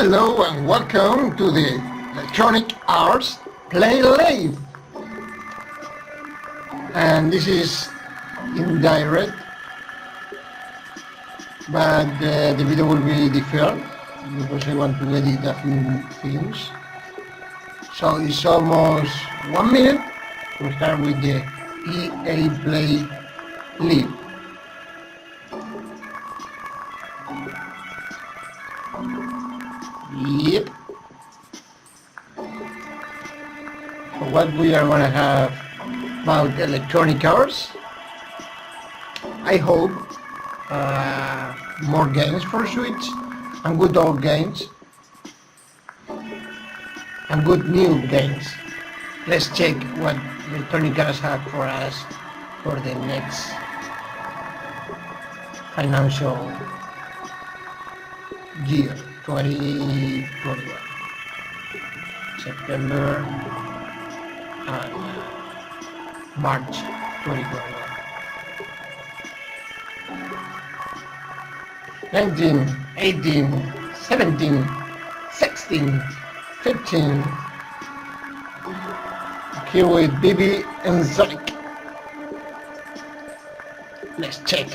Hello and welcome to the Electronic Arts Play Live. And this is indirect, but the video will be deferred because I want to edit a few things. So it's almost 1 minute to start with the EA Play Live. Yep. So what we are going to have about Electronic Arts, I hope more games for Switch and good old games and good new games. Let's check what Electronic Arts have for us for the next financial year 2021, September and March 2021. 19, 18, 17, 16, 15. Here with Bibi and Sonic. Let's check.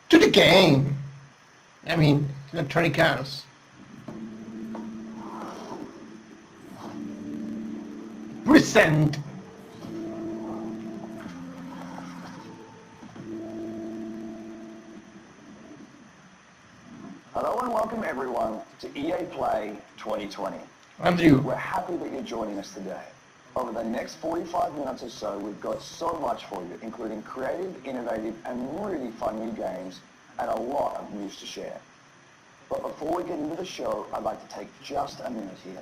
To the game. I mean, Electronic Arts. Present. Hello and welcome everyone to EA Play 2020. Andrew. We're happy that you're joining us today. Over the next 45 minutes or so, we've got so much for you, including creative, innovative, and really fun new games, and a lot of news to share. But before we get into the show, I'd like to take just a minute here.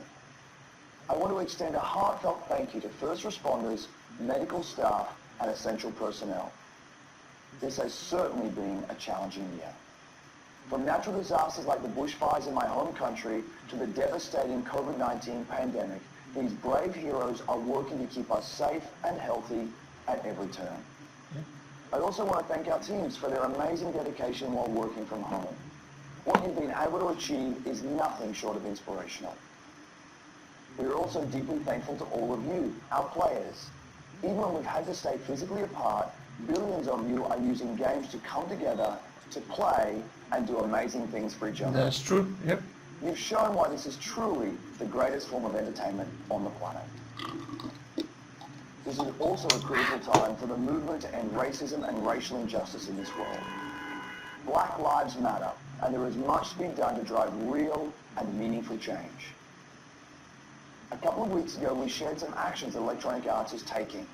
I want to extend a heartfelt thank you to first responders, medical staff, and essential personnel. This has certainly been a challenging year. From natural disasters like the bushfires in my home country to the devastating COVID-19 pandemic, these brave heroes are working to keep us safe and healthy at every turn. I also want to thank our teams for their amazing dedication while working from home. What you've been able to achieve is nothing short of inspirational. We are also deeply thankful to all of you, our players. Even when we've had to stay physically apart, billions of you are using games to come together, to play, and do amazing things for each other. That's true, yep. You've shown why this is truly the greatest form of entertainment on the planet. This is also a critical time for the movement to end racism and racial injustice in this world. Black lives matter, and there is much to be done to drive real and meaningful change. A couple of weeks ago, we shared some actions that Electronic Arts is taking.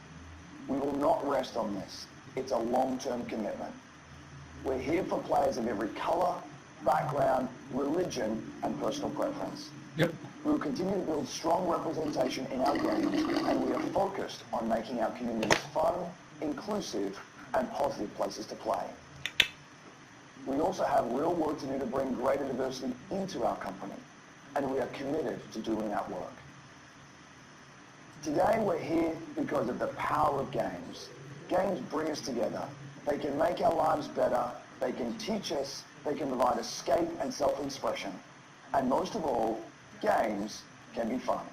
We will not rest on this. It's a long-term commitment. We're here for players of every color, background, religion, and personal preference. Yep. We will continue to build strong representation in our games, and we are focused on making our communities fun, inclusive, and positive places to play. We also have real work to do to bring greater diversity into our company, and we are committed to doing that work. Today we're here because of the power of games. Games bring us together. They can make our lives better, they can teach us, they can provide escape and self-expression. And most of all, games can be fun.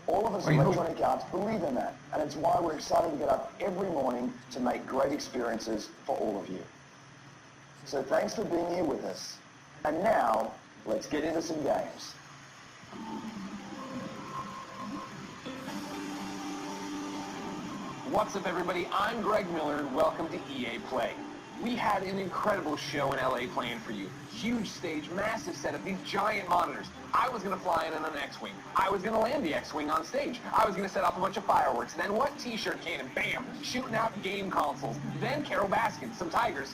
All of us in Electronic Arts believe in that, and it's why we're excited to get up every morning to make great experiences for all of you. So thanks for being here with us. And now, let's get into some games. What's up, everybody? I'm Greg Miller, and welcome to EA Play. We had an incredible show in LA planned for you. Huge stage, massive setup, these giant monitors. I was going to fly in an X-Wing. I was going to land the X-Wing on stage. I was going to set off a bunch of fireworks. Then what T-shirt cannon? Bam! Shooting out game consoles. Then Carol Baskin, some tigers.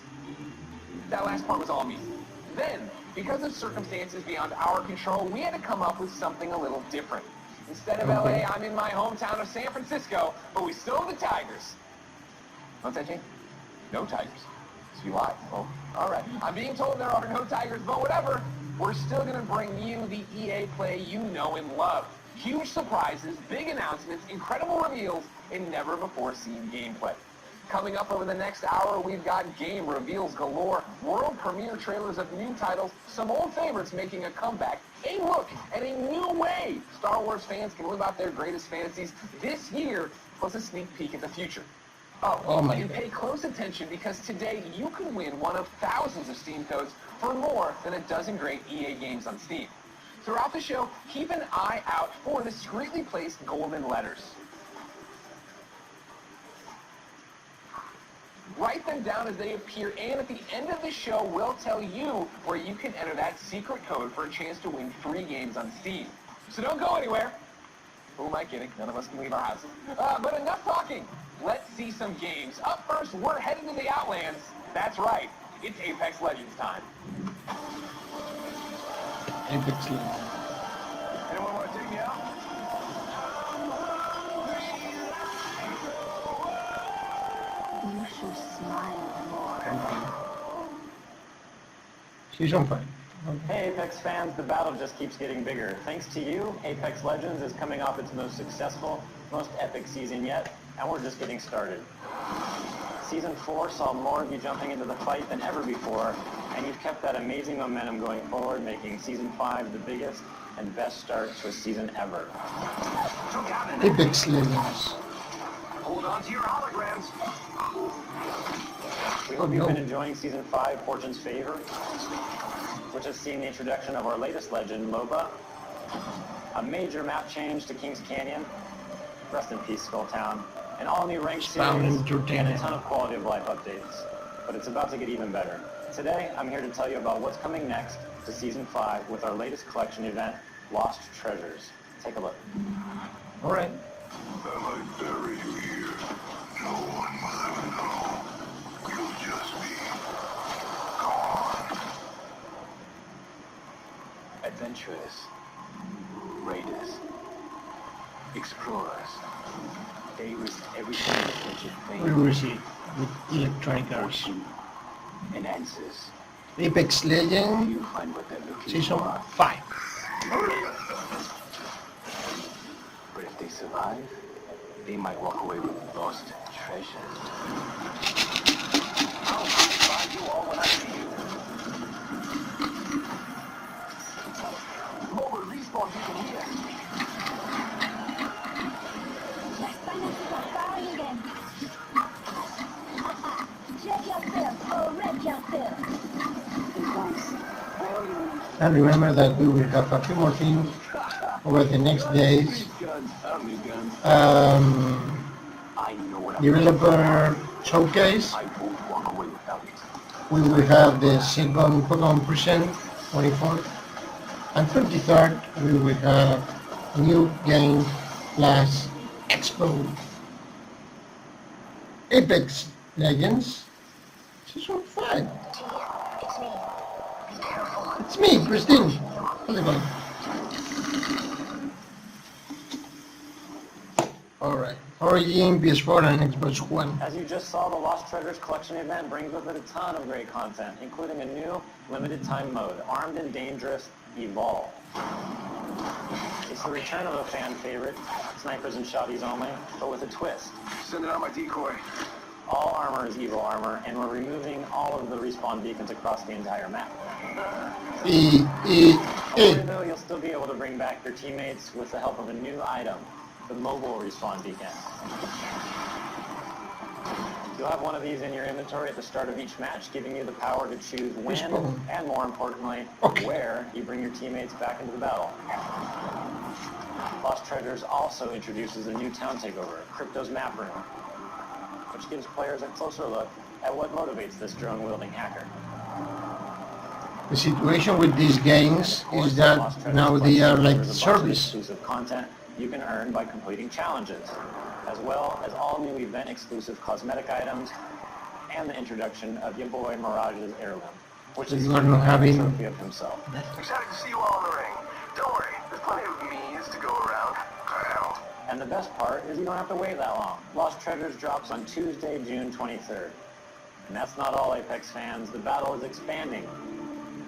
That last part was all me. Then, because of circumstances beyond our control, we had to come up with something a little different. Instead of LA, I'm in my hometown of San Francisco, but we still have the Tigers. What's that, Jane? No Tigers. So you lied. Oh, all right. I'm being told there are no Tigers, but whatever. We're still going to bring you the EA Play you know and love. Huge surprises, big announcements, incredible reveals, and never-before-seen gameplay. Coming up over the next hour, we've got game reveals galore, world premiere trailers of new titles, some old favorites making a comeback, a look at a new way Star Wars fans can live out their greatest fantasies this year, plus a sneak peek at the future. Oh my and God. pay close attention because today you can win one of thousands of Steam codes for more than a dozen great EA games on Steam. Throughout the show, keep an eye out for discreetly placed golden letters. Write them down as they appear, and at the end of the show, we'll tell you where you can enter that secret code for a chance to win free games on Steam. So don't go anywhere. Who am I kidding? None of us can leave our house. But enough talking. Let's see some games. Up first, we're heading to the Outlands. That's right. It's Apex Legends time. Apex Legends. Anyone want to take me out? You should smile more. Season 5. Hey Apex fans, the battle just keeps getting bigger. Thanks to you, Apex Legends is coming off its most successful, most epic season yet, and we're just getting started. Season 4 saw more of you jumping into the fight than ever before, and you've kept that amazing momentum going forward, making Season 5 the biggest and best start to a season ever. Apex Legends. Hold on to your holograms. We hope you've been enjoying Season 5, Fortune's Favor, which has seen the introduction of our latest legend, Loba, a major map change to Kings Canyon, rest in peace, Skulltown, an all-new ranked series, and a ton of quality of life updates. But it's about to get even better. Today, I'm here to tell you about what's coming next to Season 5 with our latest collection event, Lost Treasures. Take a look. All right. I might bury you here. No one will ever know. You'll just be gone. Adventurers, raiders, explorers. They risk everything to catch a We fame, will see with Electronic Arts. fortune, and answers. Apex Legends You find what they're looking Season for. 5. But if they survive, they might walk away with lost treasure. I'll find you all when I see you. Mobile respawn beacon here. Las panas se bajaron again. Check yourself or wreck yourself. And remember that we will have a few more things over the next days. Guns, only guns. I know what I'm Developer showcase. I won't walk away without it. We will have the second Pokemon Present, 24th. And 23rd, we will have New Game Plus Expo. Apex Legends Season 5. It's me, Christine. How's it going? Alright. Origin, PS4 and Xbox One. As you just saw, the Lost Treasures collection event brings with it a ton of great content, including a new limited time mode, Armed and Dangerous Evolve. It's the return of a fan favorite, snipers and shotties only, but with a twist. Sending out my decoy. All armor is evil armor, and we're removing all of the respawn beacons across the entire map. Even though you'll still be able to bring back your teammates with the help of a new item, the mobile respawn beacon. You'll have one of these in your inventory at the start of each match, giving you the power to choose when, Respawn. and more importantly, Okay. where you bring your teammates back into the battle. Lost Treasures also introduces a new town takeover, Crypto's Map Room, which gives players a closer look at what motivates this drone-wielding hacker. The situation with these games is that now they are like service. Exclusive content you can earn by completing challenges, as well as all new event-exclusive cosmetic items and the introduction of your boy Mirage's heirloom, which So is you are not having- a trophy of himself. Excited to see you all in the ring. Don't worry, there's plenty of me's to go around. Well, And the best part is you don't have to wait that long. Lost Treasures drops on Tuesday, June 23rd. And that's not all, Apex fans. The battle is expanding.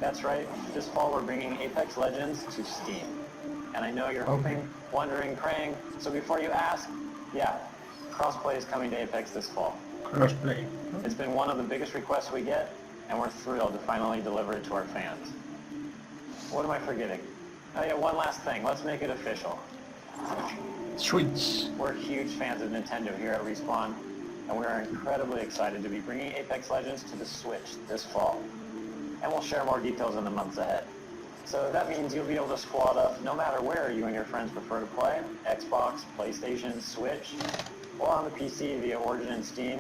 That's right, this fall we're bringing Apex Legends to Steam. And I know you're Okay. hoping, wondering, praying. So before you ask, yeah, crossplay is coming to Apex this fall. Crossplay. It's been one of the biggest requests we get, and we're thrilled to finally deliver it to our fans. What am I forgetting? Oh yeah, one last thing. Let's make it official. Switch. We're huge fans of Nintendo here at Respawn, and we are incredibly excited to be bringing Apex Legends to the Switch this fall. And we'll share more details in the months ahead. So that means you'll be able to squad up no matter where you and your friends prefer to play, Xbox, PlayStation, Switch, or on the PC via Origin and Steam.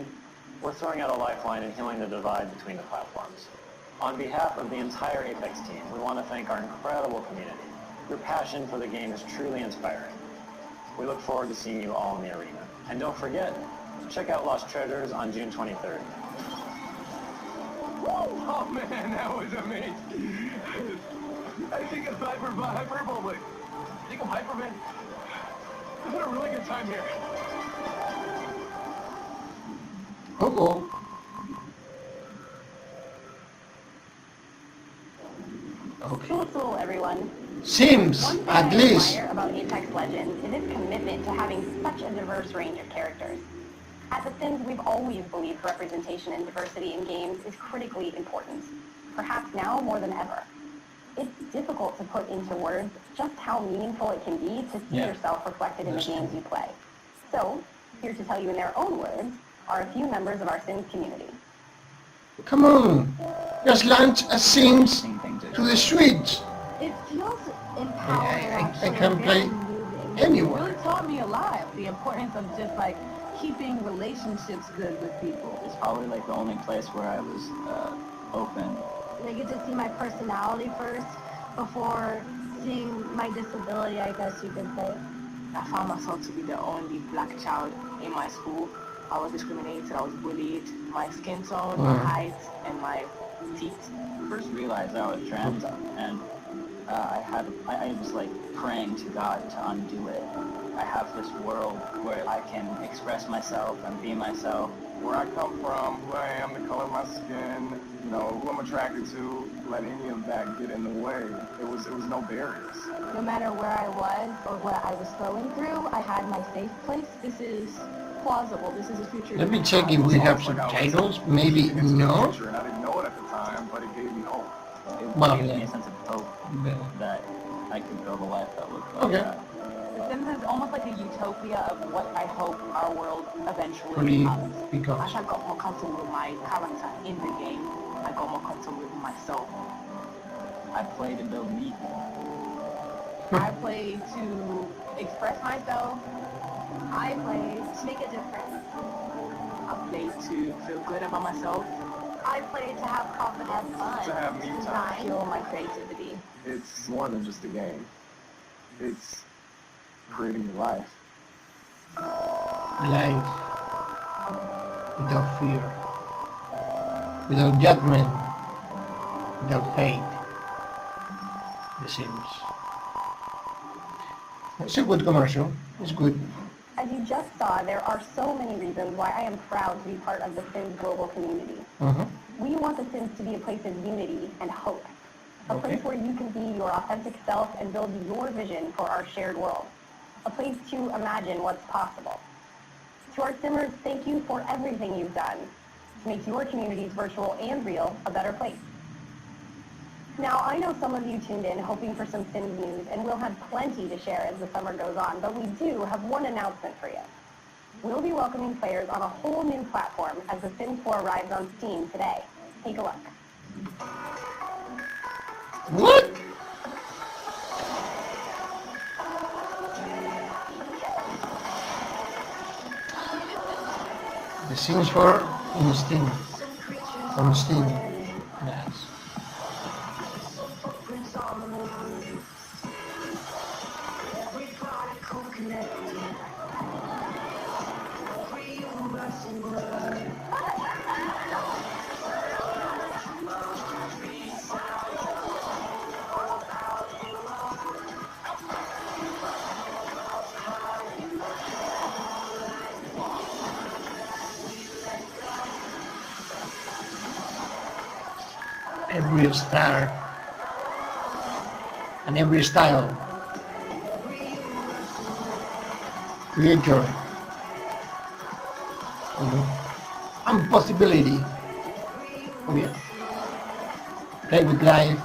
We're throwing out a lifeline and healing the divide between the platforms. On behalf of the entire Apex team, we want to thank our incredible community. Your passion for the game is truly inspiring. We look forward to seeing you all in the arena. And don't forget, check out Lost Treasures on June 23rd. Oh man, that was amazing. I think it's hyperbole. I think I'm Hyperman. I had a really good time here. Uh-oh. Okay. Hello, everyone. Sims, One thing at I least. admire about Apex Legends is its commitment to having such a diverse range of characters. At The Sims, we've always believed representation and diversity in games is critically important, perhaps now more than ever. It's difficult to put into words just how meaningful it can be to see yourself reflected in the games you play. So, here to tell you in their own words are a few members of our Sims community. Come on. Just launch a Sims to the Switch. It feels empowering. I can play It anywhere. really taught me a lot, the importance of just like keeping relationships good with people. It's probably like the only place where I was open. I get to see my personality first before seeing my disability, I guess you could say. I found myself to be the only black child in my school. I was discriminated, I was bullied. My skin tone, my height, and my teeth. First realized I was trans, and I was like praying to God to undo it. I have this world where I can express myself and be myself. Where I come from, who I am, the color of my skin, you know, who I'm attracted to, let any of that get in the way. It was no barriers. No matter where I was or what I was going through, I had my safe place. This is plausible. This is a future. Let me check if we have subtitles. Maybe no. And I didn't know it at the time, but it gave me hope. It Well, gave me yeah. a sense of hope Yeah. that I could build a life that looked like Okay. that. The Sims is almost like a utopia of what I hope our world eventually Really becomes. becomes. I got more comfortable with my character in the game. I got more comfortable with myself. I play to build me. I play to express myself. I play to make a difference. I play to feel good about myself. I play to have confidence. To have me time. Feel my creativity. It's more than just a game. It's creating your life. Life without fear, without judgment, without hate. The Sims. It's a good commercial. It's good. As you just saw, there are so many reasons why I am proud to be part of the Sims global community. We want the Sims to be a place of unity and hope. A place where you can be your authentic self and build your vision for our shared world. A place to imagine what's possible. To our Simmers, thank you for everything you've done to make your communities, virtual and real, a better place. Now, I know some of you tuned in hoping for some Sims news, and we'll have plenty to share as the summer goes on, but we do have one announcement for you. We'll be welcoming players on a whole new platform as The Sims 4 arrives on Steam today. Take a look. What? The Sims 4 in Steam. On Steam. Yes. Every star and every style create joy, and possibility. Oh yeah. Play with life,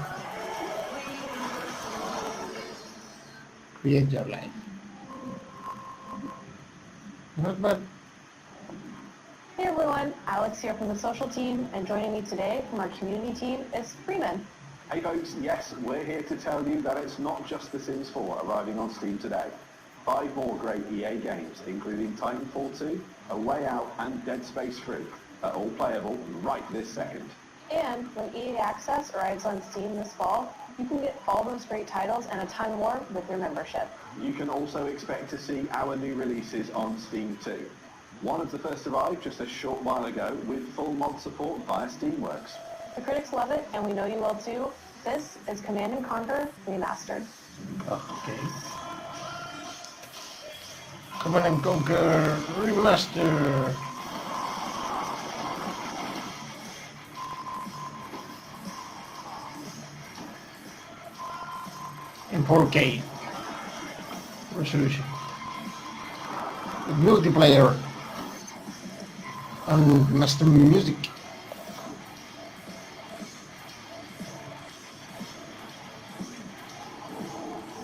create your life. Not bad. Hey everyone, Alex here from the social team, and joining me today from our community team is Freeman. Hey folks, yes, we're here to tell you that it's not just The Sims 4 arriving on Steam today. 5 more great EA games, including Titanfall 2, A Way Out, and Dead Space 3, are all playable right this second. And when EA Access arrives on Steam this fall, you can get all those great titles and a ton more with your membership. You can also expect to see our new releases on Steam too. One of the first arrived just a short while ago with full mod support via Steamworks. The critics love it, and we know you will too. This is Command & Conquer Remastered. Okay. Command & Conquer Remaster. In 4K resolution. With multiplayer and master music.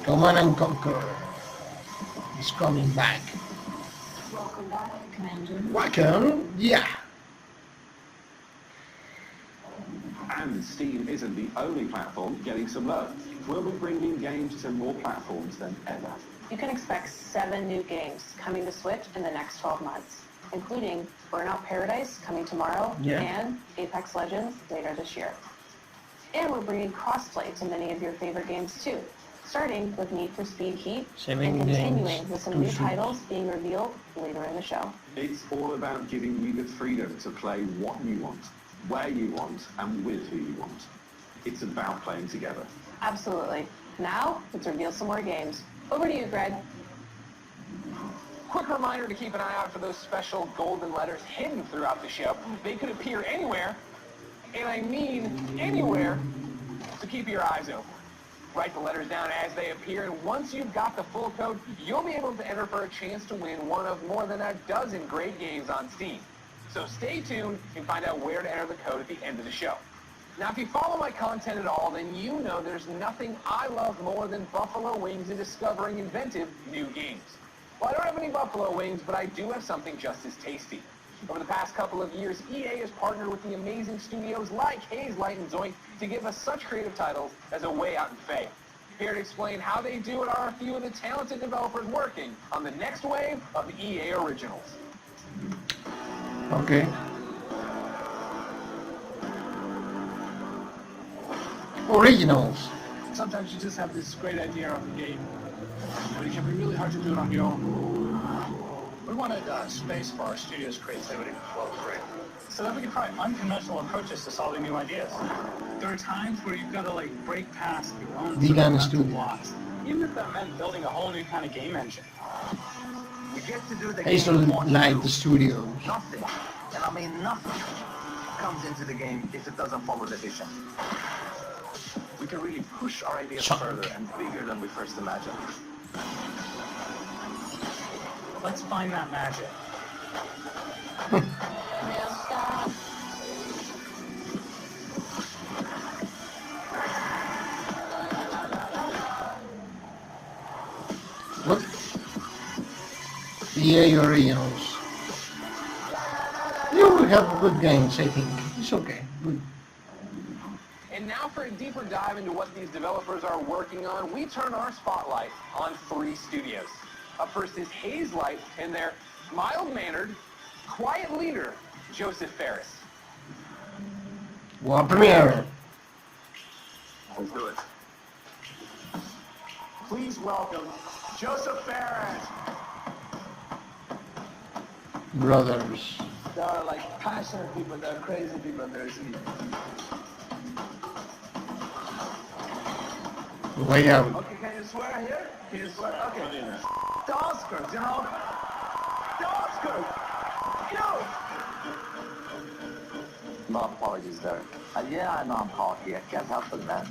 Command & Conquer is coming back. Welcome back, Commander. Welcome, yeah. And Steam isn't the only platform getting some love. We'll be bringing games to more platforms than ever. You can expect 7 new games coming to Switch in the next 12 months, including Burnout Paradise coming tomorrow and Apex Legends later this year. And we're bringing crossplay to many of your favorite games too, starting with Need for Speed Heat 7 and games continuing with some new to titles being revealed later in the show. It's all about giving you the freedom to play what you want, where you want, and with who you want. It's about playing together. Absolutely. Now, let's reveal some more games. Over to you, Greg. Quick reminder to keep an eye out for those special golden letters hidden throughout the show. They could appear anywhere, and I mean anywhere, so keep your eyes open. Write the letters down as they appear, and once you've got the full code, you'll be able to enter for a chance to win one of more than a dozen great games on Steam. So stay tuned and find out where to enter the code at the end of the show. Now, if you follow my content at all, then you know there's nothing I love more than buffalo wings and discovering inventive new games. Well, I don't have any buffalo wings, but I do have something just as tasty. Over the past couple of years, EA has partnered with the amazing studios like Haze Light and Zoink to give us such creative titles as A Way Out and Faye. Here to explain how they do it are a few of the talented developers working on the next wave of the EA originals. Okay. Originals. Sometimes you just have this great idea of a game, but it can be really hard to do it on your own. We wanted space for our studio's creativity, so that we can try unconventional approaches to solving new ideas. There are times where you've got to break past your own mental blocks, even if that meant building a whole new kind of game engine. We get to do the Haze Light the studios. Nothing, and I mean nothing, comes into the game if it doesn't follow the vision. We can really push our ideas further and bigger than we first imagined. Let's find that magic. What? EA Originals. You will have good games, I think. It's okay. Good. And now for a deeper dive into what these developers are working on, we turn our spotlight on 3 studios. Up first is Haze Light and their mild-mannered, quiet leader, Joseph Ferris. World premiere. Let's do it. Please welcome Joseph Ferris. Brothers. There are passionate people, there are crazy people, there's me. Way out. Okay, can you swear here? Can you swear? Okay. The Oscars, you know? The Oscars! No! My apologies there. Yeah, I know I'm cocky. I can't help it, man.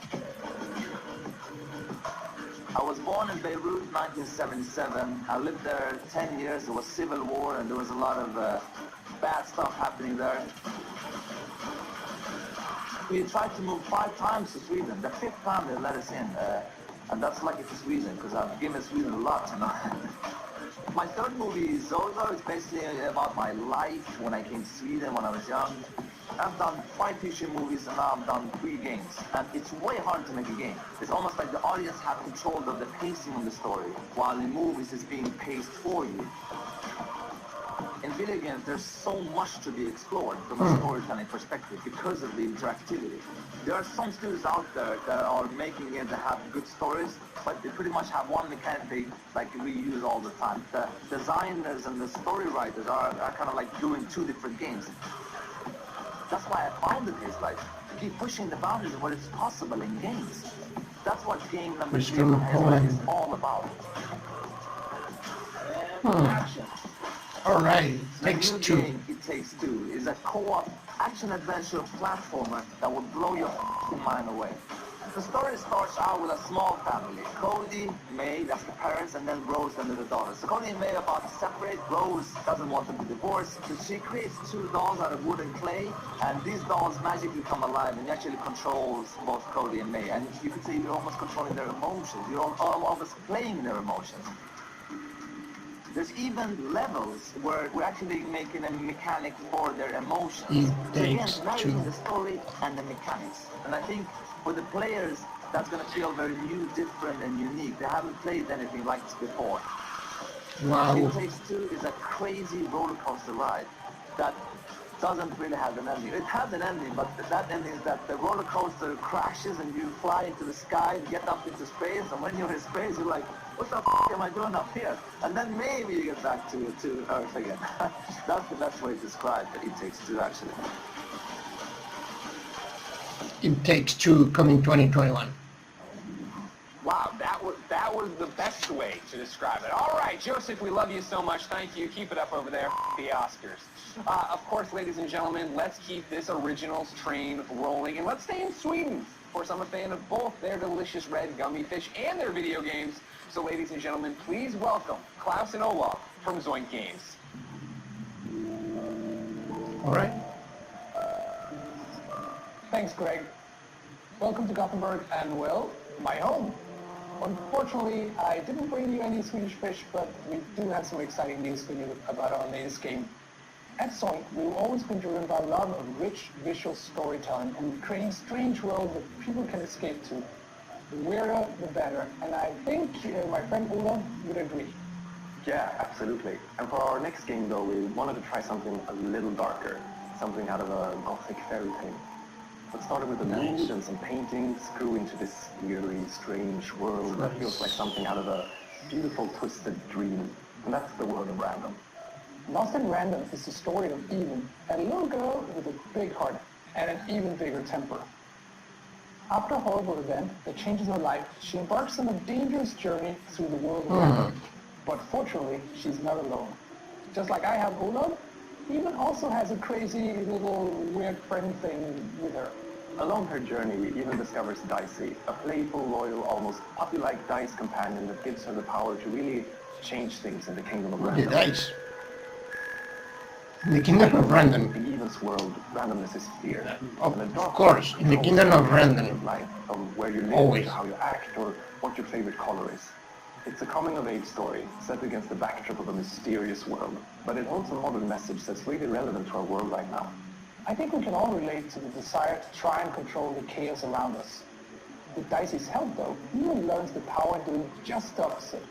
I was born in Beirut, 1977. I lived there 10 years. There was civil war, and there was a lot of bad stuff happening there. We tried to move 5 times to Sweden. The 5th time they let us in. And that's lucky for Sweden, because I've given Sweden a lot, you know. My third movie, Zozo, is basically about my life when I came to Sweden when I was young. I've done 5 feature movies and now I've done 3 games. And it's way hard to make a game. It's almost like the audience have control of the pacing of the story, while in movies it's being paced for you. In video games, there's so much to be explored from a storytelling perspective because of the interactivity. There are some studios out there that are making games that have good stories, but they pretty much have one mechanic they reuse all the time. The designers and the story writers are kind of like doing 2 different games. That's why I founded this, like, to keep pushing the boundaries of what is possible in games. That's what game number 3 is all about. Action. Alright, Takes Two. It Takes Two is a co-op action-adventure platformer that will blow your mind away. The story starts out with a small family. Cody, May, that's the parents, and then Rose, and the daughter. So Cody and May are about to separate. Rose doesn't want them to divorce, so she creates 2 dolls out of wood and clay, and these dolls magically come alive and actually controls both Cody and May. And you could say you're almost controlling their emotions. You're almost playing their emotions. There's even levels where we're actually making a mechanic for their emotions. So again, marrying the story and the mechanics. And I think for the players, that's going to feel very new, different, and unique. They haven't played anything like this before. Wow. It Takes Two is a crazy roller coaster ride that doesn't really have an ending. It has an ending, but that ending is that the roller coaster crashes and you fly into the sky, get up into space, and when you're in space, you're like, what the f*** am I doing up here? And then maybe you get back to Earth again. That's the best way to describe it. It Takes Two, actually. It Takes Two, coming 2021. Wow, that was the best way to describe it. All right, Joseph, we love you so much. Thank you. Keep it up over there. The Oscars. Of course, ladies and gentlemen, let's keep this originals train rolling, and let's stay in Sweden. Of course, I'm a fan of both their delicious red gummy fish and their video games. So, ladies and gentlemen, please welcome Klaus and Olaf from Zoink Games. All right. Thanks, Greg. Welcome to Gothenburg and, well, my home. Unfortunately, I didn't bring you any Swedish fish, but we do have some exciting news for you about our latest game. At Zoink, we've always been driven by a love of rich visual storytelling and creating strange worlds that people can escape to. The weirder, the better, and I think my friend Ulla would agree. Yeah, absolutely. And for our next game, though, we wanted to try something a little darker, something out of a gothic fairy tale. Let's start with a bench and some paintings, grew into this eerie, strange world that feels like something out of a beautiful, twisted dream. And that's the world of Random. Lost in Random is the story of Eden, a little girl with a big heart and an even bigger temper. After a horrible event that changes her life, she embarks on a dangerous journey through the world of Random. But fortunately, she's not alone. Just like I have Olaf, Eden also has a crazy little weird friend thing with her. Along her journey, Eden discovers Dicey, a playful, loyal, almost puppy-like dice companion that gives her the power to really change things in the kingdom of Random. The dice. In the kingdom of Random. In Eden's world, randomness is fear. Of course, in the kingdom of Random. Life, from where you live, Always. to how you act, or what your favorite color is. It's a coming-of-age story set against the backdrop of a mysterious world, but it holds a modern message that's really relevant to our world right now. I think we can all relate to the desire to try and control the chaos around us. With Dicey's help, though, Eden learns the power in doing just the opposite.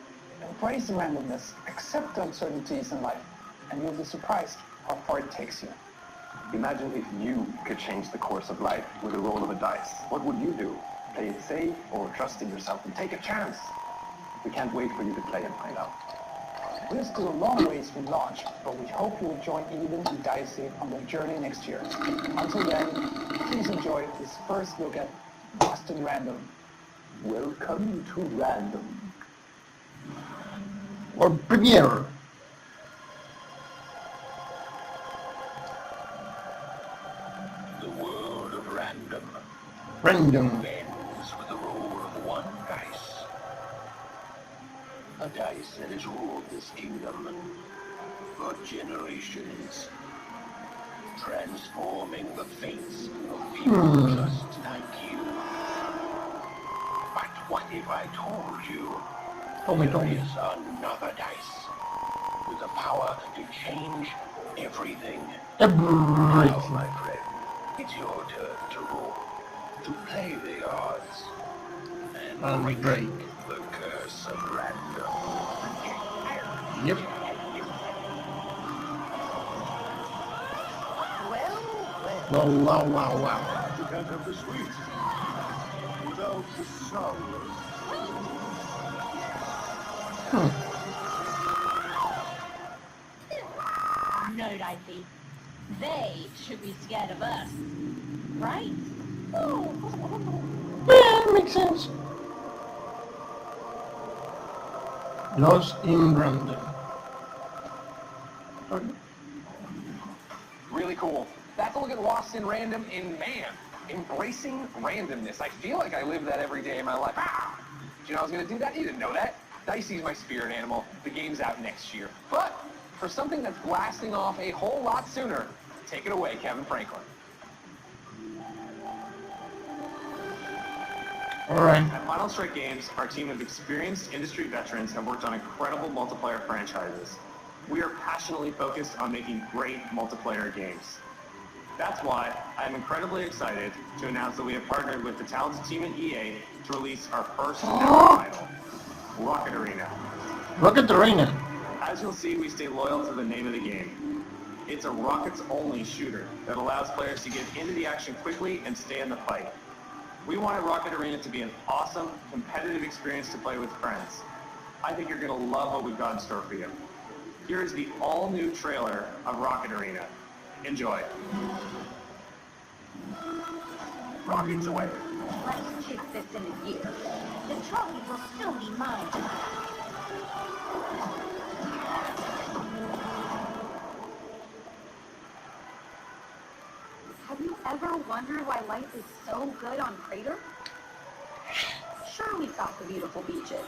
Embrace randomness, accept the uncertainties in life, and you'll be surprised how far it takes you. Imagine if you could change the course of life with a roll of a dice. What would you do? Play it safe or trust in yourself and take a chance? We can't wait for you to play and find out. We're still a long ways from launch, but we hope you will join Eden and Dicey on their journey next year. Until then, please enjoy this first look at Lost in Random. Welcome to Random. Or premiere. The world of Random Random. ends with the roll of one dice. kingdom for generations, transforming the fates of people just like you. But what if I told you there is another dice with the power to change everything? Now, my friend, it's your turn to roll, to play the odds, and break the curse of random. Yep. Wow. You can't have the sweet without the sour. No, Dicey. They should be scared of us. Right? Yeah, makes sense. Lost in random. Really cool. That's a look at Lost in Random in Man. Embracing randomness. I feel like I live that every day in my life. Ah! Did you know I was going to do that? You didn't know that. Dicey's my spirit animal. The game's out next year. But for something that's blasting off a whole lot sooner, take it away, Kevin Franklin. All right. At Final Strike Games, our team of experienced industry veterans have worked on incredible multiplayer franchises. We are passionately focused on making great multiplayer games. That's why I'm incredibly excited to announce that we have partnered with the talented team at EA to release our first ever title, Rocket Arena. Rocket Arena. As you'll see, we stay loyal to the name of the game. It's a rockets-only shooter that allows players to get into the action quickly and stay in the fight. We wanted Rocket Arena to be an awesome, competitive experience to play with friends. I think you're going to love what we've got in store for you. Here is the all-new trailer of Rocket Arena. Enjoy. Rockets away. Let's kick this into gear. The trophy will still be mine. Have you ever wondered why life is so good on Crater? Sure, we've got the beautiful beaches,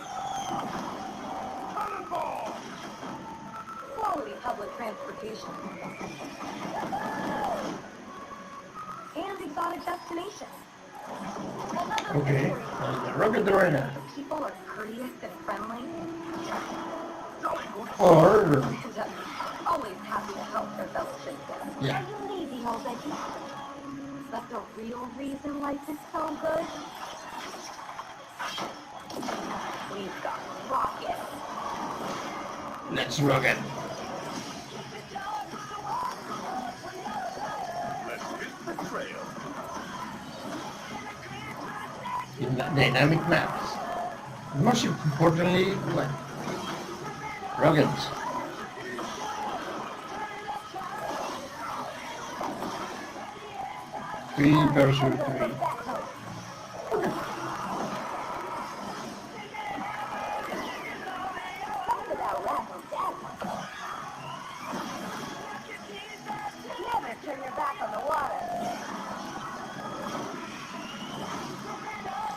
quality public transportation, and exotic destinations. Okay. Rocket Arena. The people are courteous and friendly, Or just always happy to help their fellow citizens. yeah. Are you lazy, old Becky? But the real reason life is so good? We've got rockets. Let's rock it. Let's hit the trail. In dynamic maps. Most importantly, what? Rockets. 3 versus 3. Never turn your back on the water.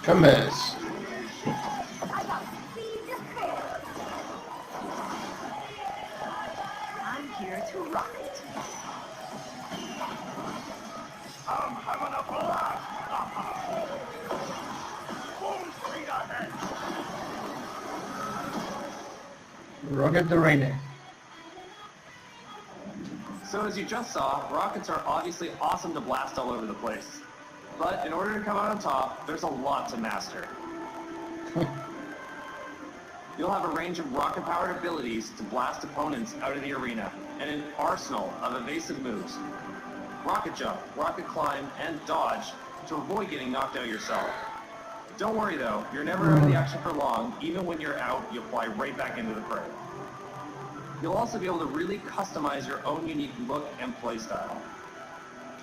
Commence. I got speed to spare. I'm here to rock it. I'm having a blast. Full speed ahead. Rocket Arena. So as you just saw, rockets are obviously awesome to blast all over the place. But in order to come out on top, there's a lot to master. You'll have a range of rocket-powered abilities to blast opponents out of the arena, and an arsenal of evasive moves. Rocket jump, rocket climb, and dodge to avoid getting knocked out yourself. Don't worry though, you're never out of the action for long. Even when you're out, you'll fly right back into the fray. You'll also be able to really customize your own unique look and playstyle.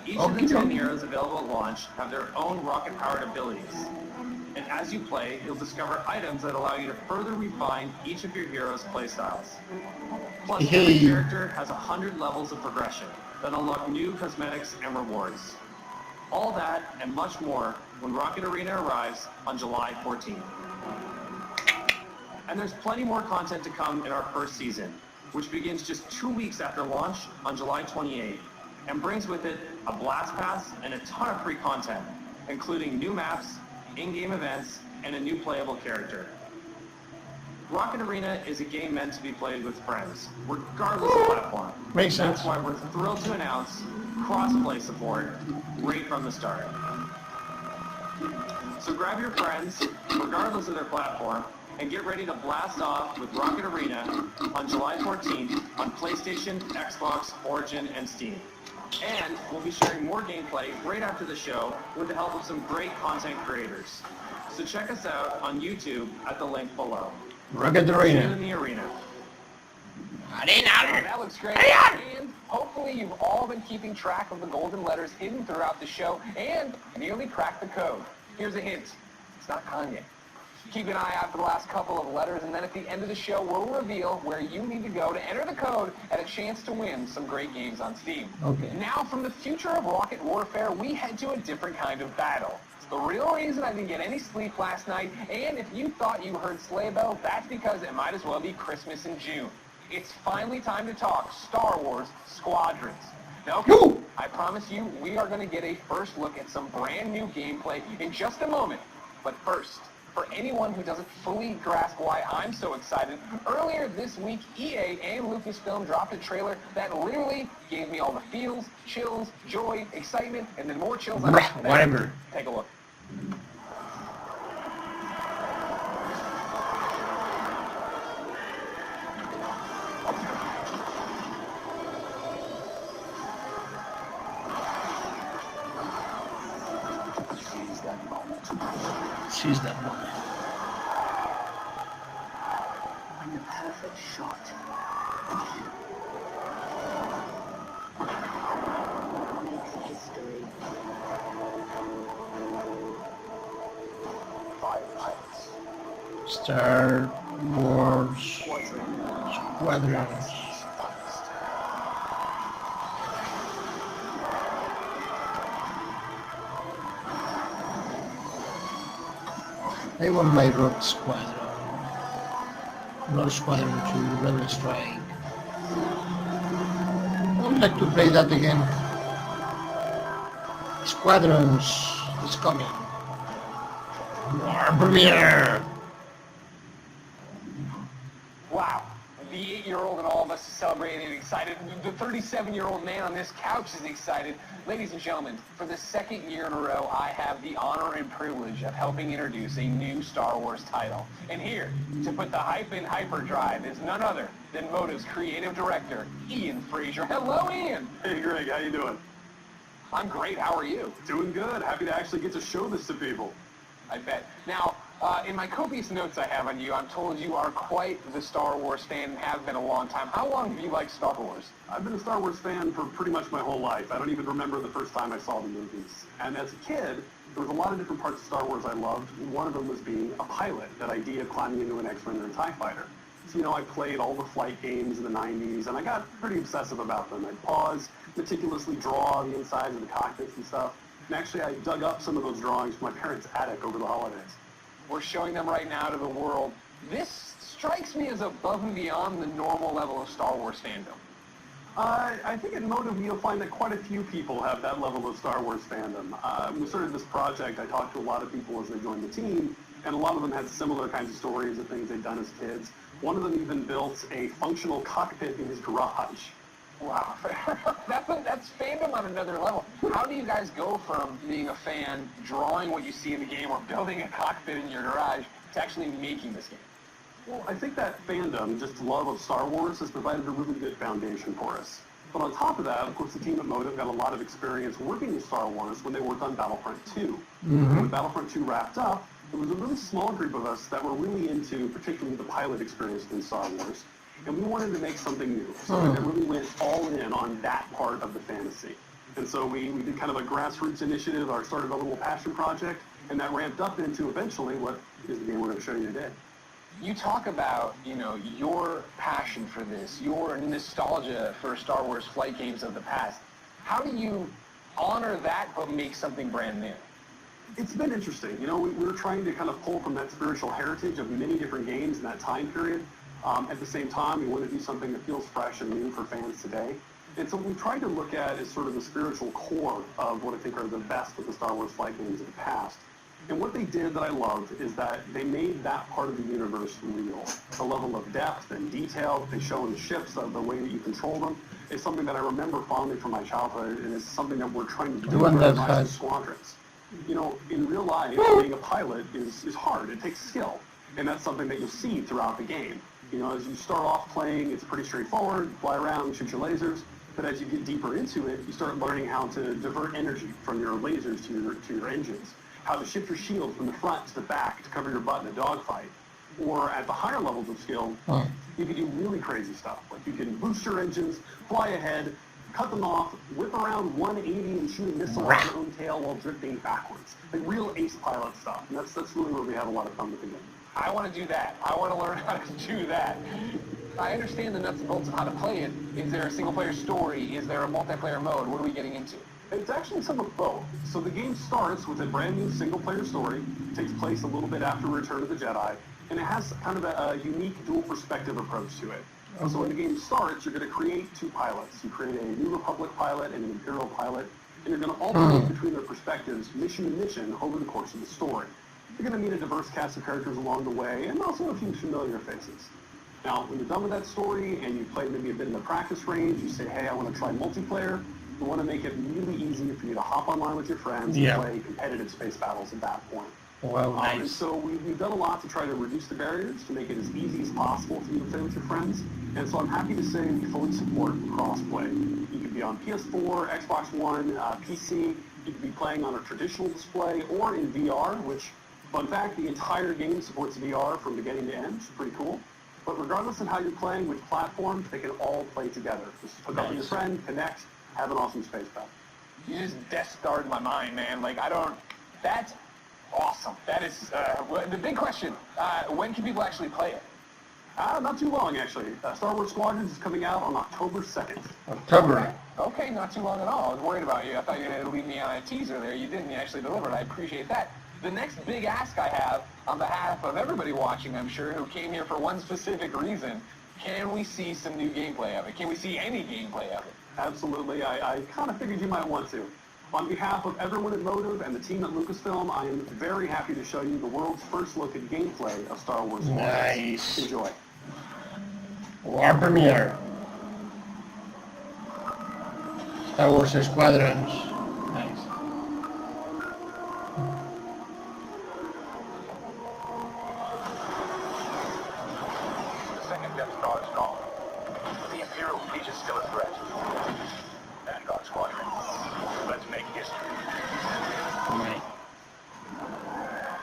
Each of the 10 heroes available at launch have their own rocket-powered abilities. And as you play, you'll discover items that allow you to further refine each of your heroes' playstyles. Plus, every character has 100 levels of progression that unlock new cosmetics and rewards. All that and much more when Rocket Arena arrives on July 14th. And there's plenty more content to come in our first season. which begins just 2 weeks after launch on July 28th, and brings with it a blast pass and a ton of free content, including new maps, in-game events, and a new playable character. Rocket Arena is a game meant to be played with friends, regardless of platform. Makes sense. That's why we're thrilled to announce cross-play support right from the start. So grab your friends, regardless of their platform, and get ready to blast off with Rocket Arena on July 14th on PlayStation, Xbox, Origin, and Steam. And we'll be sharing more gameplay right after the show with the help of some great content creators. So check us out on YouTube at the link below. Rocket See you Arena. in the arena. Arena. That looks great. And hopefully you've all been keeping track of the golden letters hidden throughout the show and nearly cracked the code. Here's a hint. It's not Kanye. Keep an eye out for the last couple of letters, and then at the end of the show, we'll reveal where you need to go to enter the code and a chance to win some great games on Steam. Okay. Now, from the future of Rocket Warfare, we head to a different kind of battle. It's the real reason I didn't get any sleep last night, and if you thought you heard sleigh bells, that's because it might as well be Christmas in June. It's finally time to talk Star Wars Squadrons. Now, okay, I promise you, we are going to get a first look at some brand new gameplay in just a moment. But first, for anyone who doesn't fully grasp why I'm so excited, earlier this week, EA and Lucasfilm dropped a trailer that literally gave me all the feels, chills, joy, excitement, and then more chills. Whatever. Take a look. Seize that moment. The perfect shot. Makes history. 5 pilots. Star Wars Squadrons. I want my Rogue Squadron. Not Squadron 2, Rebel Strike. I would like to play that again. Squadrons is coming. More premiere! Wow. The 8-year-old and all of us are celebrating and excited. The 37-year-old man on this couch is excited. Ladies and gentlemen, for the second year in a row, I have the honor and privilege of helping introduce a new Star Wars title. And here, to put the hype in hyperdrive, is none other than Motive's creative director, Ian Fraser. Hello, Ian! Hey, Greg, how you doing? I'm great. How are you? Doing good. Happy to actually get to show this to people. I bet. Now, in my copious notes I have on you, I'm told you are quite the Star Wars fan and have been a long time. How long have you liked Star Wars? I've been a Star Wars fan for pretty much my whole life. I don't even remember the first time I saw the movies. And as a kid, there was a lot of different parts of Star Wars I loved. One of them was being a pilot, that idea of climbing into an X-Wing or a TIE fighter. So, you know, I played all the flight games in the 90s, and I got pretty obsessive about them. I'd pause, meticulously draw the insides of the cockpits and stuff. And actually, I dug up some of those drawings from my parents' attic over the holidays. We're showing them right now to the world. This strikes me as above and beyond the normal level of Star Wars fandom. I think at Motive you'll find that quite a few people have that level of Star Wars fandom. When we started this project, I talked to a lot of people as they joined the team, and a lot of them had similar kinds of stories of things they'd done as kids. One of them even built a functional cockpit in his garage. Wow, that's fandom on another level. How do you guys go from being a fan, drawing what you see in the game, or building a cockpit in your garage, to actually making this game? Well, I think that fandom, just love of Star Wars, has provided a really good foundation for us. But on top of that, of course, the team at Motive got a lot of experience working with Star Wars when they worked on Battlefront 2. When Battlefront 2 wrapped up, there was a really small group of us that were really into particularly the pilot experience in Star Wars. And we wanted to make something new. So it really went all in on that part of the fantasy. And so we did kind of a grassroots initiative, or started a little passion project, and that ramped up into eventually what is the game we're going to show you today. You talk about, you know, your passion for this, your nostalgia for Star Wars flight games of the past. How do you honor that but make something brand new? It's been interesting. You know, we were trying to kind of pull from that spiritual heritage of many different games in that time period. At the same time, we want to do something that feels fresh and new for fans today. And so what we tried to look at is sort of the spiritual core of what I think are the best of the Star Wars flight games of the past. And what they did that I loved is that they made that part of the universe real. The level of depth and detail that they show in the ships, the way that you control them, is something that I remember fondly from my childhood, and it's something that we're trying to do in the Squadrons. You know, in real life, being a pilot is hard. It takes skill. And that's something that you'll see throughout the game. You know, as you start off playing, it's pretty straightforward, fly around, shoot your lasers. But as you get deeper into it, you start learning how to divert energy from your lasers to your engines, how to shift your shield from the front to the back to cover your butt in a dogfight. Or at the higher levels of skill, you can do really crazy stuff. Like you can boost your engines, fly ahead, cut them off, whip around 180 and shoot a missile off your own tail while drifting backwards. Like real ace pilot stuff. And that's really where we have a lot of fun with the game. I want to do that. I want to learn how to do that. I understand the nuts and bolts of how to play it. Is there a single-player story? Is there a multiplayer mode? What are we getting into? It's actually some of both. So the game starts with a brand new single-player story. It takes place a little bit after Return of the Jedi, and it has kind of a unique dual perspective approach to it. So when the game starts, you're going to create two pilots. You create a New Republic pilot and an Imperial pilot, and you're going to alternate between their perspectives, mission to mission, over the course of the story. You're going to meet a diverse cast of characters along the way, and also a few familiar faces. Now, when you're done with that story and you play maybe a bit in the practice range, you say, hey, I want to try multiplayer. We want to make it really easy for you to hop online with your friends and play competitive space battles at that point. Wow, nice. And so we've done a lot to try to reduce the barriers, to make it as easy as possible for you to play with your friends. And so I'm happy to say we fully support cross-play. You could be on PS4, Xbox One, PC. You could be playing on a traditional display or in VR, which, fun fact, the entire game supports VR from beginning to end. It's pretty cool. But regardless of how you're playing, which platform, they can all play together. Just hook up with your friend, connect, have an awesome space battle. You just Death Starred my mind, man. Like, that's awesome. That is, the big question, when can people actually play it? Not too long, actually. Star Wars Squadrons is coming out on October 2nd. October. Okay, not too long at all. I was worried about you. I thought you were going to leave me on a teaser there. You didn't. You actually delivered. I appreciate that. The next big ask I have on behalf of everybody watching, I'm sure, who came here for one specific reason, can we see some new gameplay of it? Can we see any gameplay of it? Absolutely. I kind of figured you might want to. On behalf of everyone at Motive and the team at Lucasfilm, I am very happy to show you the world's first look at gameplay of Star Wars Squadrons. Nice. Enjoy. World premiere. Star Wars Squadrons. Nice. The second Death Star is gone. The Imperial fleet is still a threat. Vanguard Squadron. Let's make history. Right.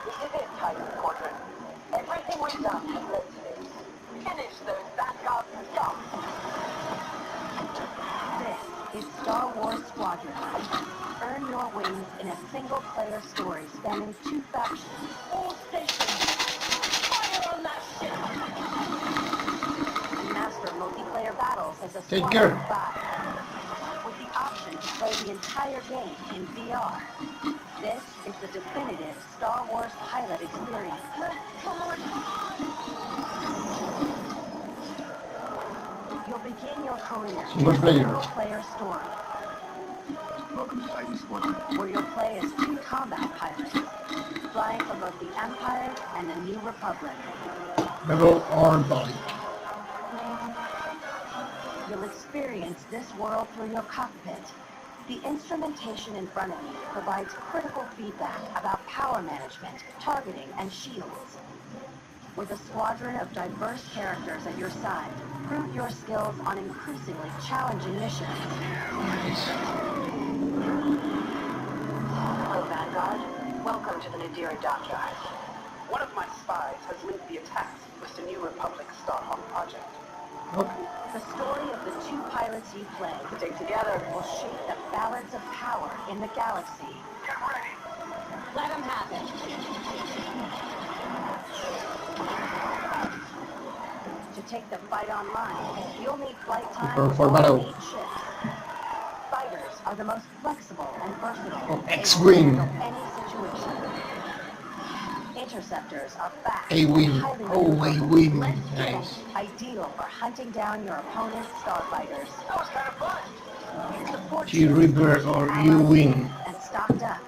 This is it, Titan Squadron. Everything we've done has led to this. Finish those Vanguard stuff. This is Star Wars Squadron. Earn your wings in a single-player story spanning two factions. All stations, fire on that ship! Master multiplayer battles as a Take squad care. of 5, with the option to play the entire game in VR. This is the definitive Star Wars pilot experience. You'll begin your career in a single-player story, Welcome to Titan Squadron. where you'll play as two combat pilots, flying for both the Empire and the New Republic. Rebel or body. You'll experience this world through your cockpit. The instrumentation in front of you provides critical feedback about power management, targeting, and shields. With a squadron of diverse characters at your side, prove your skills on increasingly challenging missions. Hello, Vanguard. Welcome to the Nadira Dockyard. One of my spies has linked the attacks with the New Republic Starhawk project. Okay. The story of the two pilots you play Together, will shape the balance of power in the galaxy. Get ready. let them have it. To take the fight online, you'll need flight time Prepare with for all battle. 8 ships. Fighters are the most flexible and versatile. Oh, able to X-Wing. handle any situation. Interceptors are fast, A-wing. highly Oh, maneuverable. A-wing. Let's Nice. finish. Ideal for hunting down your opponent's starfighters. That was kind of fun. Support T-Reaper ships or keep allies U-wing. safe and stocked up,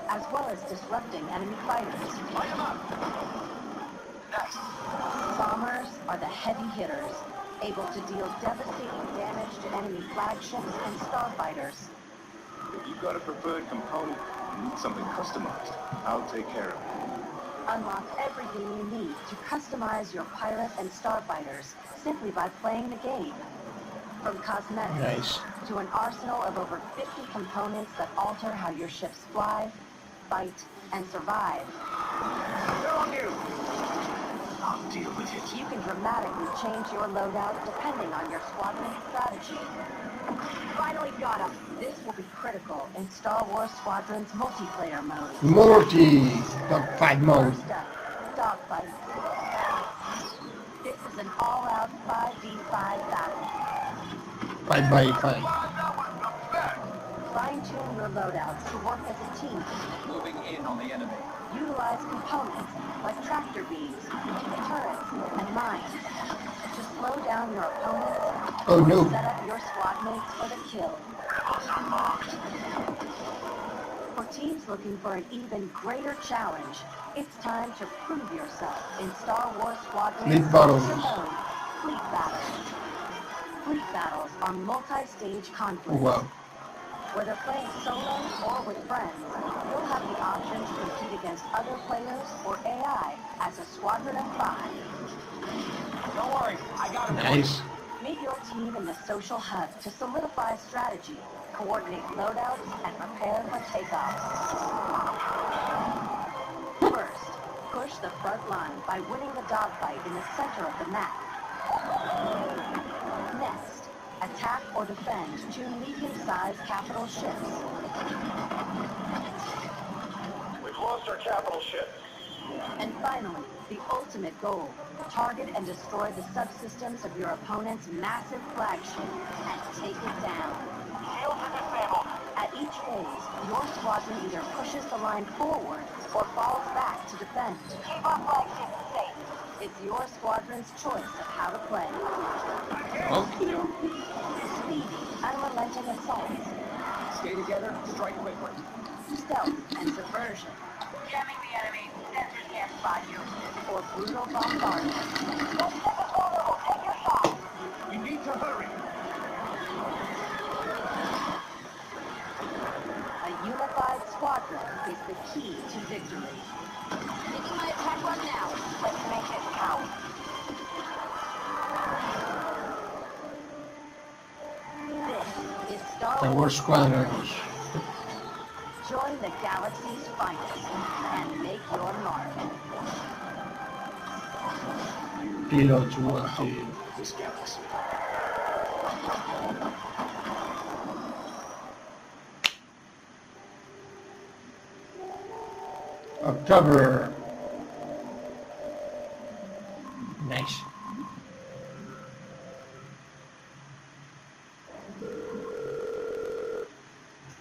as well as disrupting enemy fighters. Light 'em up. Nice. Bombers are the heavy hitters, able to deal devastating damage to enemy flagships and starfighters. If you've got a preferred component and need something customized, I'll take care of it. Unlock everything you need to customize your pilot and starfighters simply by playing the game. From cosmetics Nice. to an arsenal of over 50 components that alter how your ships fly, fight, and survive. They're on you. I'll deal with it. You can dramatically change your loadout depending on your squadron's strategy. Finally got him. This will be critical in Star Wars Squadron's multiplayer mode. Dogfight mode. First up, dogfights. This is an all-out 5v5 battle. 5x5. Fine-tune your loadouts to work as a team. Moving in on the enemy. Utilize components like tractor beams, turrets, and mines to slow down your opponents Oh no. and set up your squad mates for the kill. Rebels are marked. For teams looking for an even greater challenge, it's time to prove yourself in Star Wars Squadron's Fleet battles. mode, Fleet Battles. Fleet battles are multi-stage conflicts. Wow. Whether playing solo or with friends, you'll have the option to compete against other players or AI as a squadron of 5. Don't worry, I got him. Nice. Meet your team in the social hub to solidify strategy, coordinate loadouts, and prepare for takeoff. First, push the front line by winning the dogfight in the center of the map. Next, attack or defend 2 medium-sized capital ships. We've lost our capital ship. And finally, the ultimate goal, target and destroy the subsystems of your opponent's massive flagship and take it down. Shields are disabled. At each phase, your squadron either pushes the line forward or falls back to defend. Keep our flagship safe. It's your squadron's choice of how to play. Okay. Speedy, unrelenting assaults, Stay together, strike quickly. stealth and subversion, Jamming the enemy. Sensors can't spot you. or brutal bombardment. Let's take a vulnerable. Take your shot. You need to hurry. A unified squadron is the key to victory. Taking my attack run now. Let's make it count. This is Star Star Wars Wars Squadrons. Join the galaxy's finest and make your mark. Pilots wanted. This galaxy. October. Nice.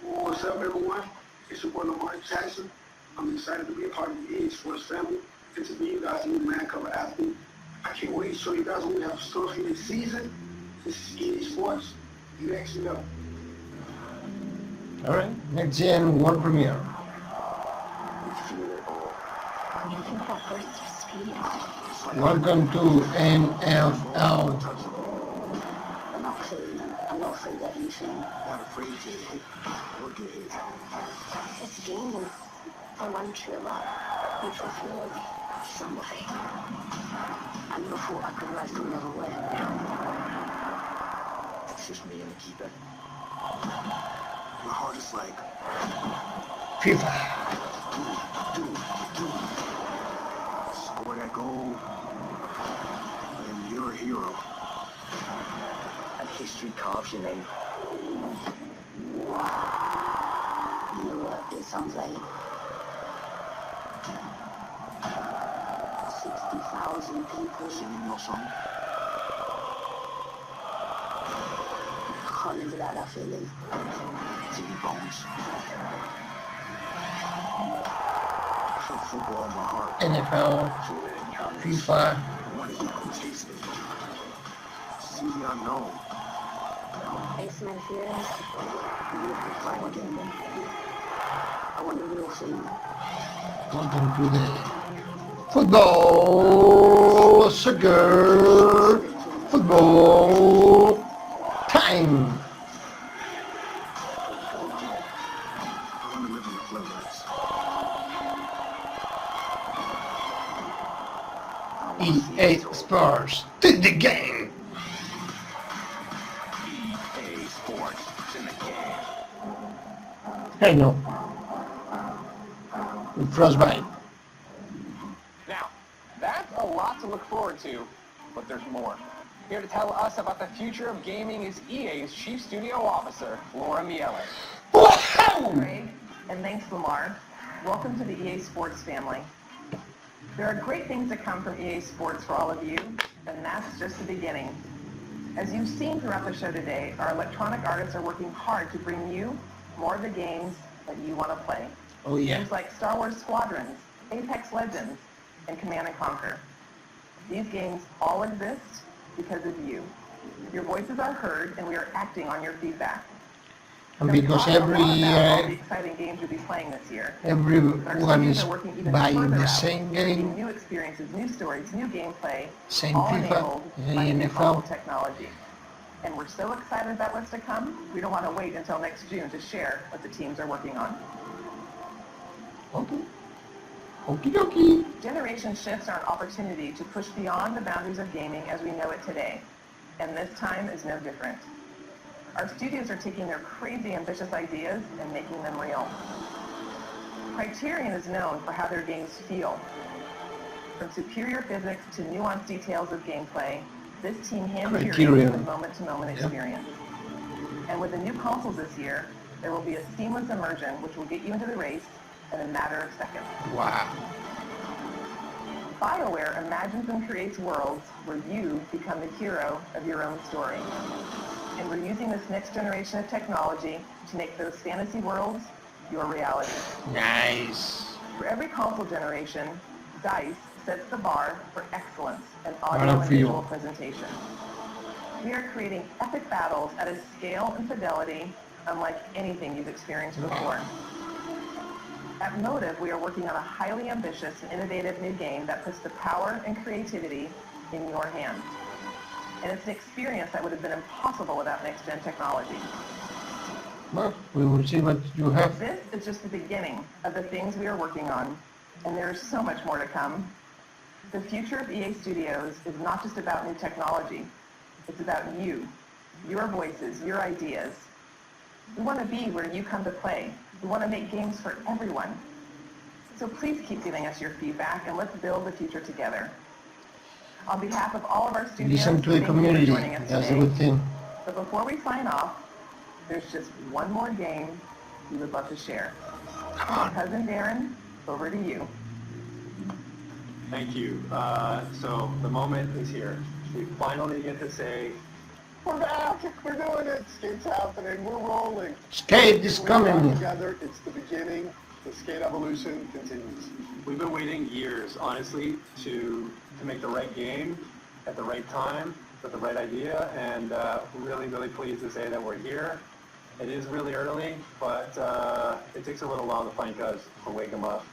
What's up, everyone? It's your boy Lamar Jackson. I'm excited to be a part of the EA Sports family and to be you guys' new man cover athlete. I can't wait to show you guys what we have in store for you this season. This is EA Sports. Next level. Alright, next gen world premiere. You think that burst of speed? Welcome to NFL. I'm not afraid of anything. Not afraid to hit or get hit. This game is a one true love. You fulfilled somebody. And before I could rise to never win. It's just me and the keeper. My heart is like FIFA. score that goal, and you're a hero. And history carves your name. You know what it sounds like? 60,000 people Singing your song. can't live without that feeling. It's in your bones. NFL, FIFA. See the unknown. Thanks to my fears. I want the real thing. Welcome to the football, soccer, football time. EA Sports to the game. EA Sports in the game. I know. With Frostbite. Now, that's a lot to look forward to, but there's more. Here to tell us about the future of gaming is EA's Chief Studio Officer, Laura Miele. Craig, and thanks, Lamar. Welcome to the EA Sports family. There are great things to come from EA Sports for all of you, and that's just the beginning. As you've seen throughout the show today, our electronic artists are working hard to bring you more of the games that you want to play. Oh yeah. Games like Star Wars Squadrons, Apex Legends, and Command & Conquer. These games all exist because of you. Your voices are heard, and we are acting on your feedback. And because every all the exciting games you'll be playing this year. everyone is buying the same game, New experiences, new stories, new gameplay, same all FIFA, enabled by the new NFL. technology. And we're so excited about what's to come, we don't want to wait until next June to share what the teams are working on. Okay. Okie dokie. Generation shifts are an opportunity to push beyond the boundaries of gaming as we know it today. And this time is no different. Our studios are taking their crazy ambitious ideas and making them real. Criterion is known for how their games feel. From superior physics to nuanced details of gameplay, this team hand-curates the moment-to-moment experience. And with the new consoles this year, there will be a seamless immersion which will get you into the race in a matter of seconds. Wow. BioWare imagines and creates worlds where you become the hero of your own story. And we're using this next generation of technology to make those fantasy worlds your reality. Nice. For every console generation, DICE sets the bar for excellence in audio and visual presentation. We are creating epic battles at a scale and fidelity unlike anything you've experienced before. At Motive, we are working on a highly ambitious and innovative new game that puts the power and creativity in your hands. And it's an experience that would have been impossible without next-gen technology. Well, we will see what you have. This is just the beginning of the things we are working on, and there is so much more to come. The future of EA Studios is not just about new technology. It's about you, your voices, your ideas. We want to be where you come to play. We want to make games for everyone. So please keep giving us your feedback, and let's build the future together. On behalf of all of our studios, Listen to the community. That's a good thing. But before we sign off, there's just one more game we would love to share. Cousin Darren, over to you. Thank you. So the moment is here. We finally get to say, We're back! We're doing it! Skate's happening. We're rolling. Skate is coming. Together. It's the beginning. The skate evolution continues. We've been waiting years, honestly, to make the right game at the right time with the right idea, and really, really pleased to say that we're here. It is really early, but it takes a little while to find guys to wake them up.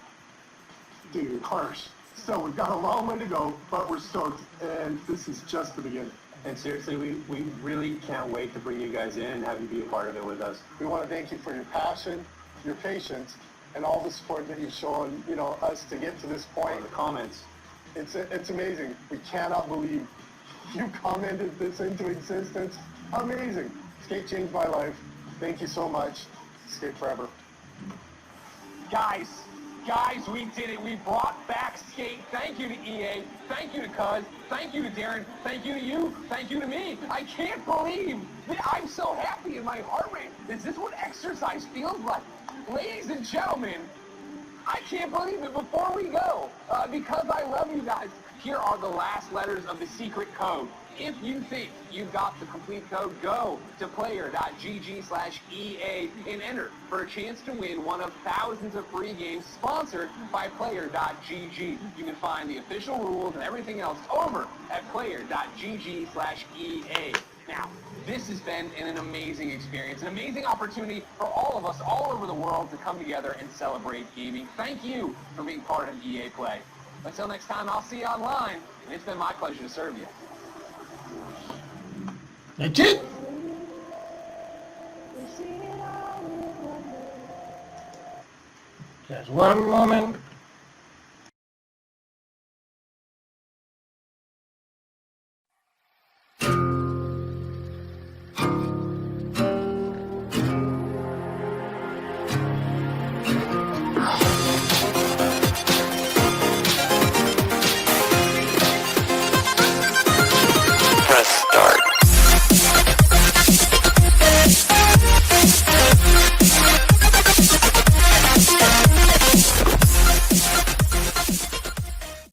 Dude, harsh. So we've got a long way to go, but we're stoked, and this is just the beginning. And seriously, we really can't wait to bring you guys in and have you be a part of it with us. We want to thank you for your passion, your patience, and all the support that you've shown, us to get to this point. The comments. It's amazing. We cannot believe you commented this into existence. Amazing. Skate changed my life. Thank you so much. Skate forever. Guys, we did it. We brought back Skate. Thank you to EA. Thank you to Cuz. Thank you to Darren. Thank you to you. Thank you to me. I can't believe that I'm so happy in my heart rate. Is this what exercise feels like? Ladies and gentlemen, I can't believe it. Before we go, because I love you guys, here are the last letters of the secret code. If you think you've got the complete code, go to player.gg/EA and enter for a chance to win one of thousands of free games sponsored by player.gg. You can find the official rules and everything else over at player.gg/EA. Now, this has been an amazing experience, an amazing opportunity for all of us all over the world to come together and celebrate gaming. Thank you for being part of EA Play. Until next time, I'll see you online, and it's been my pleasure to serve you. That's it. Just one moment.